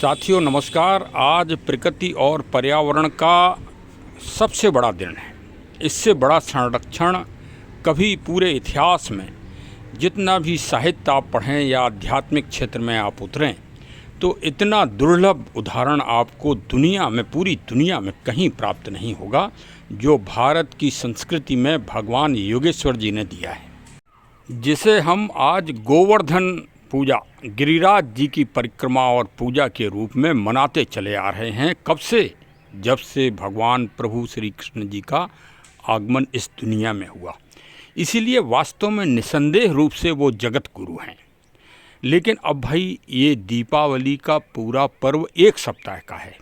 साथियों नमस्कार। आज प्रकृति और पर्यावरण का सबसे बड़ा दिन है। इससे बड़ा संरक्षण कभी पूरे इतिहास में, जितना भी साहित्य आप पढ़ें या आध्यात्मिक क्षेत्र में आप उतरें, तो इतना दुर्लभ उदाहरण आपको दुनिया में, पूरी दुनिया में कहीं प्राप्त नहीं होगा जो भारत की संस्कृति में भगवान योगेश्वर जी ने दिया है, जिसे हम आज गोवर्धन पूजा, गिरिराज जी की परिक्रमा और पूजा के रूप में मनाते चले आ रहे हैं। कब से? जब से भगवान प्रभु श्री कृष्ण जी का आगमन इस दुनिया में हुआ। इसीलिए वास्तव में निसंदेह रूप से वो जगत गुरु हैं। लेकिन अब भाई ये दीपावली का पूरा पर्व एक सप्ताह का है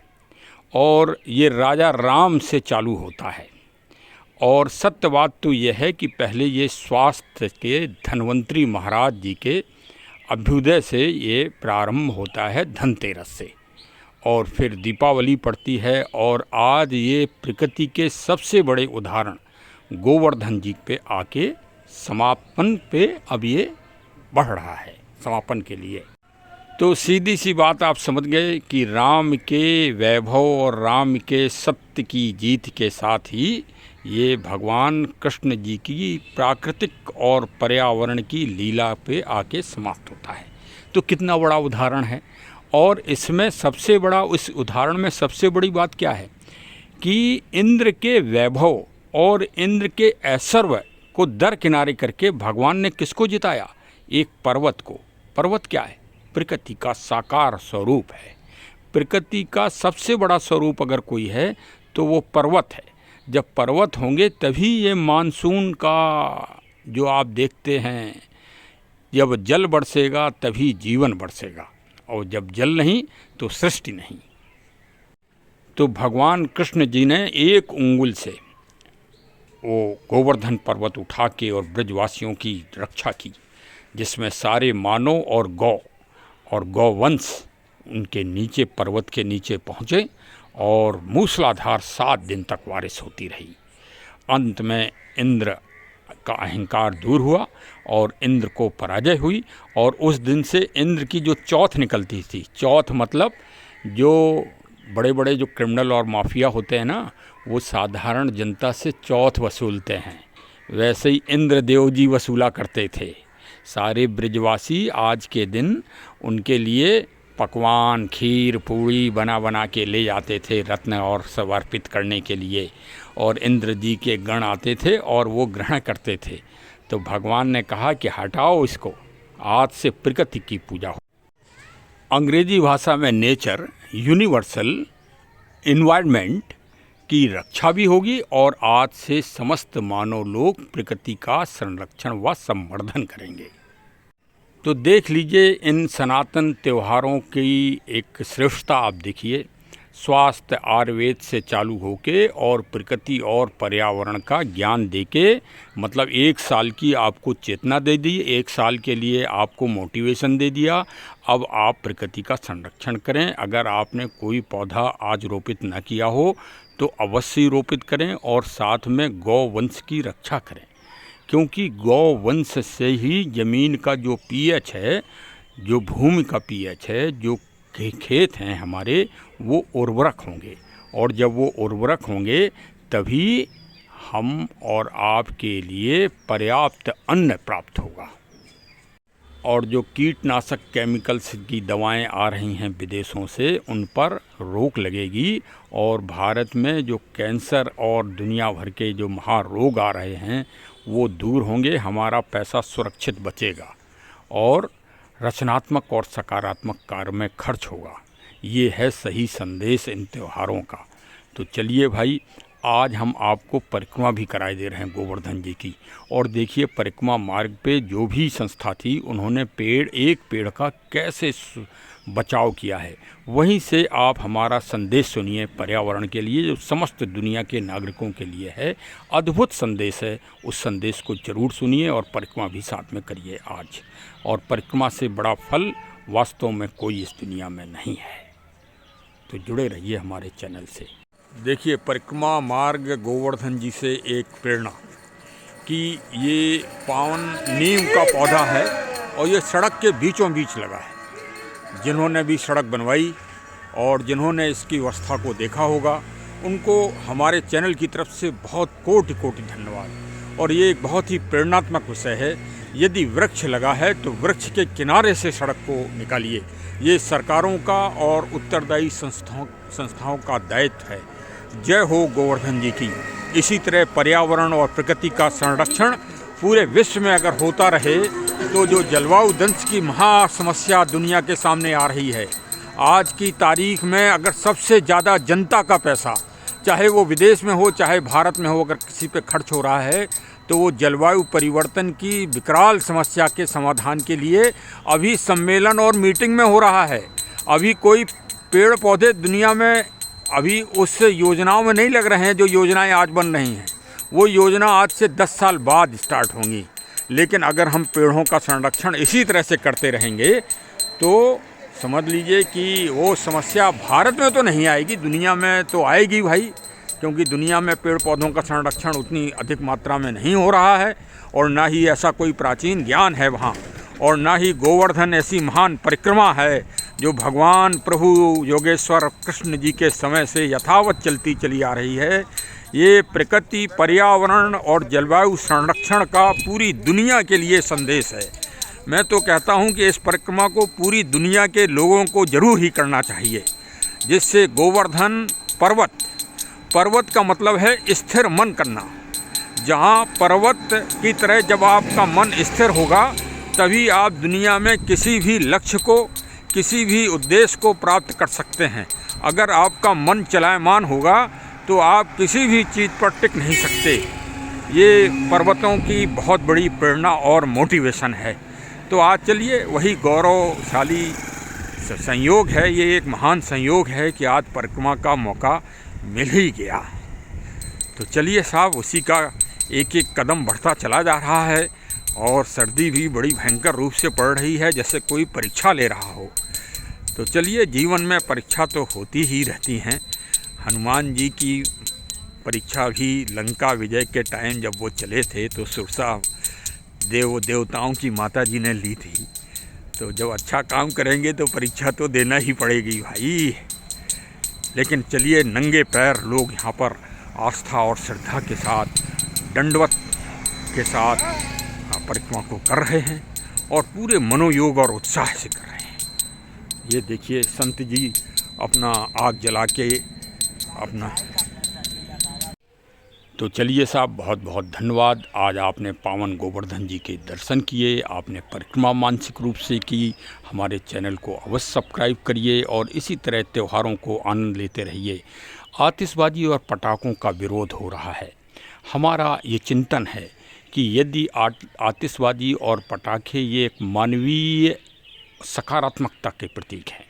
और ये राजा राम से चालू होता है। और सत्य बात तो यह है कि पहले ये स्वास्थ्य के धन्वंतरी महाराज जी के अभ्युदय से ये प्रारंभ होता है, धनतेरस से, और फिर दीपावली पड़ती है। और आज ये प्रकृति के सबसे बड़े उदाहरण गोवर्धन जी पे आके समापन पे अब ये बढ़ रहा है, समापन के लिए। तो सीधी सी बात आप समझ गए कि राम के वैभव और राम के सत्य की जीत के साथ ही ये भगवान कृष्ण जी की प्राकृतिक और पर्यावरण की लीला पे आके समाप्त होता है। तो कितना बड़ा उदाहरण है। और इसमें सबसे बड़ा, उस उदाहरण में सबसे बड़ी बात क्या है कि इंद्र के वैभव और इंद्र के ऐश्वर्य को दरकिनारे करके भगवान ने किसको जिताया? एक पर्वत को। पर्वत क्या है? प्रकृति का साकार स्वरूप है। प्रकृति का सबसे बड़ा स्वरूप अगर कोई है तो वो पर्वत है। जब पर्वत होंगे तभी ये मानसून का जो आप देखते हैं, जब जल बरसेगा तभी जीवन बरसेगा, और जब जल नहीं तो सृष्टि नहीं। तो भगवान कृष्ण जी ने एक उंगुल से वो गोवर्धन पर्वत उठा के और ब्रजवासियों की रक्षा की, जिसमें सारे मानव और गौवंश उनके नीचे, पर्वत के नीचे पहुँचे और मूसलाधार 7 दिन तक बारिश होती रही। अंत में इंद्र का अहंकार दूर हुआ और इंद्र को पराजय हुई। और उस दिन से इंद्र की जो चौथ निकलती थी, चौथ मतलब जो बड़े बड़े जो क्रिमिनल और माफिया होते हैं ना, वो साधारण जनता से चौथ वसूलते हैं, वैसे ही इंद्रदेव जी वसूला करते थे। सारे ब्रजवासी आज के दिन उनके लिए पकवान, खीर, पूड़ी बना के ले जाते थे रत्न और सब अर्पित करने के लिए, और इंद्र जी के गण आते थे और वो ग्रहण करते थे। तो भगवान ने कहा कि हटाओ इसको, आज से प्रकृति की पूजा हो। अंग्रेजी भाषा में नेचर, यूनिवर्सल एनवायरनमेंट की रक्षा भी होगी, और आज से समस्त मानव लोग प्रकृति का संरक्षण व संवर्धन करेंगे। तो देख लीजिए इन सनातन त्योहारों की एक श्रेष्ठता आप देखिए। स्वास्थ्य आयुर्वेद से चालू होके और प्रकृति और पर्यावरण का ज्ञान देके, मतलब 1 साल की आपको चेतना दे दी, 1 साल के लिए आपको मोटिवेशन दे दिया। अब आप प्रकृति का संरक्षण करें। अगर आपने कोई पौधा आज रोपित न किया हो तो अवश्य रोपित करें, और साथ में गौवंश की रक्षा करें, क्योंकि गौवंश से ही ज़मीन का जो पीएच है, जो भूमि का पीएच है, जो खेत हैं हमारे, वो उर्वरक होंगे। और जब वो उर्वरक होंगे तभी हम और आपके लिए पर्याप्त अन्न प्राप्त होगा। और जो कीटनाशक केमिकल्स की दवाएं आ रही हैं विदेशों से, उन पर रोक लगेगी। और भारत में जो कैंसर और दुनिया भर के जो महारोग आ रहे हैं वो दूर होंगे। हमारा पैसा सुरक्षित बचेगा और रचनात्मक और सकारात्मक कार्य में खर्च होगा। ये है सही संदेश इन त्योहारों का। तो चलिए भाई, आज हम आपको परिक्रमा भी कराए दे रहे हैं गोवर्धन जी की। और देखिए परिक्रमा मार्ग पे जो भी संस्था थी, उन्होंने एक पेड़ का कैसे बचाव किया है। वहीं से आप हमारा संदेश सुनिए पर्यावरण के लिए, जो समस्त दुनिया के नागरिकों के लिए है। अद्भुत संदेश है, उस संदेश को जरूर सुनिए और परिक्रमा भी साथ में करिए आज। और परिक्रमा से बड़ा फल वास्तव में कोई इस दुनिया में नहीं है। तो जुड़े रहिए हमारे चैनल से। देखिए परिक्रमा मार्ग गोवर्धन जी से एक प्रेरणा कि ये पावन नीम का पौधा है और ये सड़क के बीचों बीच लगा है। जिन्होंने भी सड़क बनवाई और जिन्होंने इसकी व्यवस्था को देखा होगा उनको हमारे चैनल की तरफ से बहुत कोटि कोटि धन्यवाद। और ये एक बहुत ही प्रेरणात्मक विषय है। यदि वृक्ष लगा है तो वृक्ष के किनारे से सड़क को निकालिए। ये सरकारों का और उत्तरदायी संस्थाओं का दायित्व है। जय हो गोवर्धन जी की। इसी तरह पर्यावरण और प्रकृति का संरक्षण पूरे विश्व में अगर होता रहे तो जो जलवायु दंश की महासमस्या दुनिया के सामने आ रही है, आज की तारीख में अगर सबसे ज़्यादा जनता का पैसा, चाहे वो विदेश में हो चाहे भारत में हो, अगर किसी पे खर्च हो रहा है तो वो जलवायु परिवर्तन की विकराल समस्या के समाधान के लिए अभी सम्मेलन और मीटिंग में हो रहा है। अभी कोई पेड़ पौधे दुनिया में अभी उस योजनाओं में नहीं लग रहे हैं जो योजनाएं आज बन रही हैं। वो योजना आज से 10 साल बाद स्टार्ट होंगी। लेकिन अगर हम पेड़ों का संरक्षण इसी तरह से करते रहेंगे तो समझ लीजिए कि वो समस्या भारत में तो नहीं आएगी, दुनिया में तो आएगी भाई, क्योंकि दुनिया में पेड़ पौधों का संरक्षण उतनी अधिक मात्रा में नहीं हो रहा है और ना ही ऐसा कोई प्राचीन ज्ञान है वहाँ, और ना ही गोवर्धन ऐसी महान परिक्रमा है जो भगवान प्रभु योगेश्वर कृष्ण जी के समय से यथावत चलती चली आ रही है। ये प्रकृति, पर्यावरण और जलवायु संरक्षण का पूरी दुनिया के लिए संदेश है। मैं तो कहता हूँ कि इस परिक्रमा को पूरी दुनिया के लोगों को ज़रूर ही करना चाहिए, जिससे गोवर्धन पर्वत का मतलब है स्थिर मन करना। जहाँ पर्वत की तरह जब आपका मन स्थिर होगा तभी आप दुनिया में किसी भी लक्ष्य को, किसी भी उद्देश्य को प्राप्त कर सकते हैं। अगर आपका मन चलायमान होगा तो आप किसी भी चीज़ पर टिक नहीं सकते। ये पर्वतों की बहुत बड़ी प्रेरणा और मोटिवेशन है। तो आज चलिए, वही गौरवशाली संयोग है, ये एक महान संयोग है कि आज परिक्रमा का मौका मिल ही गया। तो चलिए साहब, उसी का एक एक कदम बढ़ता चला जा रहा है और सर्दी भी बड़ी भयंकर रूप से पड़ रही है, जैसे कोई परीक्षा ले रहा हो। तो चलिए, जीवन में परीक्षा तो होती ही रहती हैं। हनुमान जी की परीक्षा भी लंका विजय के टाइम जब वो चले थे तो सुरसा देवताओं की माता जी ने ली थी। तो जब अच्छा काम करेंगे तो परीक्षा तो देना ही पड़ेगी भाई। लेकिन चलिए, नंगे पैर लोग यहाँ पर आस्था और श्रद्धा के साथ, दंडवत के साथ परिक्रमा को कर रहे हैं और पूरे मनोयोग और उत्साह से कर रहे हैं। ये देखिए, संत जी अपना आग जला के अपना। तो चलिए साहब, बहुत बहुत धन्यवाद। आज आपने पावन गोवर्धन जी के दर्शन किए, आपने परिक्रमा मानसिक रूप से की। हमारे चैनल को अवश्य सब्सक्राइब करिए और इसी तरह त्योहारों को आनंद लेते रहिए। आतिशबाजी और पटाखों का विरोध हो रहा है। हमारा ये चिंतन है कि यदि आतिशबाजी और पटाखे ये एक मानवीय सकारात्मकता के प्रतीक हैं,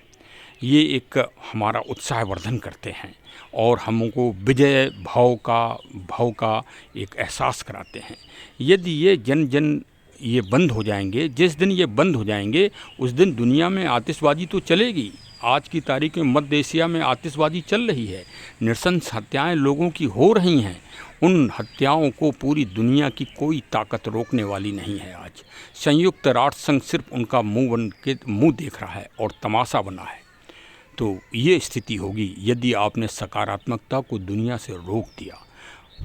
ये एक हमारा उत्साहवर्धन करते हैं और हमको विजय भाव का एक एहसास कराते हैं। यदि ये जन ये बंद हो जाएंगे, जिस दिन ये बंद हो जाएंगे उस दिन दुनिया में आतिशबाजी तो चलेगी। आज की तारीख में मध्य एशिया में आतिशबाजी चल रही है, नृशंस हत्याएं लोगों की हो रही हैं। उन हत्याओं को पूरी दुनिया की कोई ताकत रोकने वाली नहीं है। आज संयुक्त राष्ट्र संघ सिर्फ उनका मुंह देख रहा है और तमाशा बना है। तो ये स्थिति होगी यदि आपने सकारात्मकता को दुनिया से रोक दिया।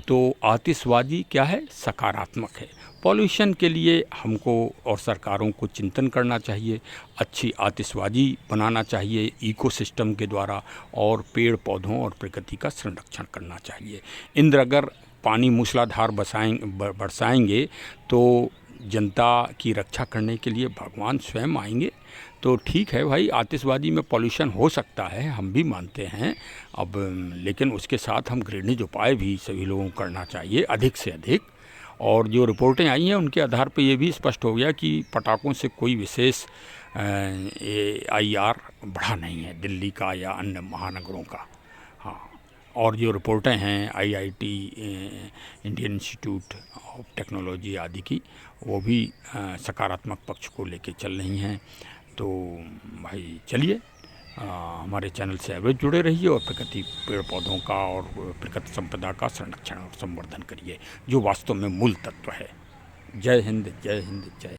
तो आतिशबाजी क्या है? सकारात्मक है। पॉल्यूशन के लिए हमको और सरकारों को चिंतन करना चाहिए, अच्छी आतिशबाजी बनाना चाहिए इकोसिस्टम के द्वारा, और पेड़ पौधों और प्रकृति का संरक्षण करना चाहिए। इंद्र अगर पानी मूसलाधार बरसाएंगे तो जनता की रक्षा करने के लिए भगवान स्वयं आएंगे। तो ठीक है भाई, आतिशबाजी में पॉल्यूशन हो सकता है, हम भी मानते हैं अब, लेकिन उसके साथ हम ग्रेनेज उपाय भी सभी लोगों को करना चाहिए अधिक से अधिक। और जो रिपोर्टें आई हैं उनके आधार पर ये भी स्पष्ट हो गया कि पटाखों से कोई विशेष IR बढ़ा नहीं है दिल्ली का या अन्य महानगरों का। हाँ, और जो रिपोर्टें हैं IIT Indian institute of technology आदि की, वो भी सकारात्मक पक्ष को लेके चल रही हैं। तो भाई चलिए, हमारे चैनल से अवश्य जुड़े रहिए और प्रकृति, पेड़ पौधों का और प्रकृति संपदा का संरक्षण और संवर्धन करिए, जो वास्तव में मूल तत्व है। जय हिंद, जय हिंद, जय।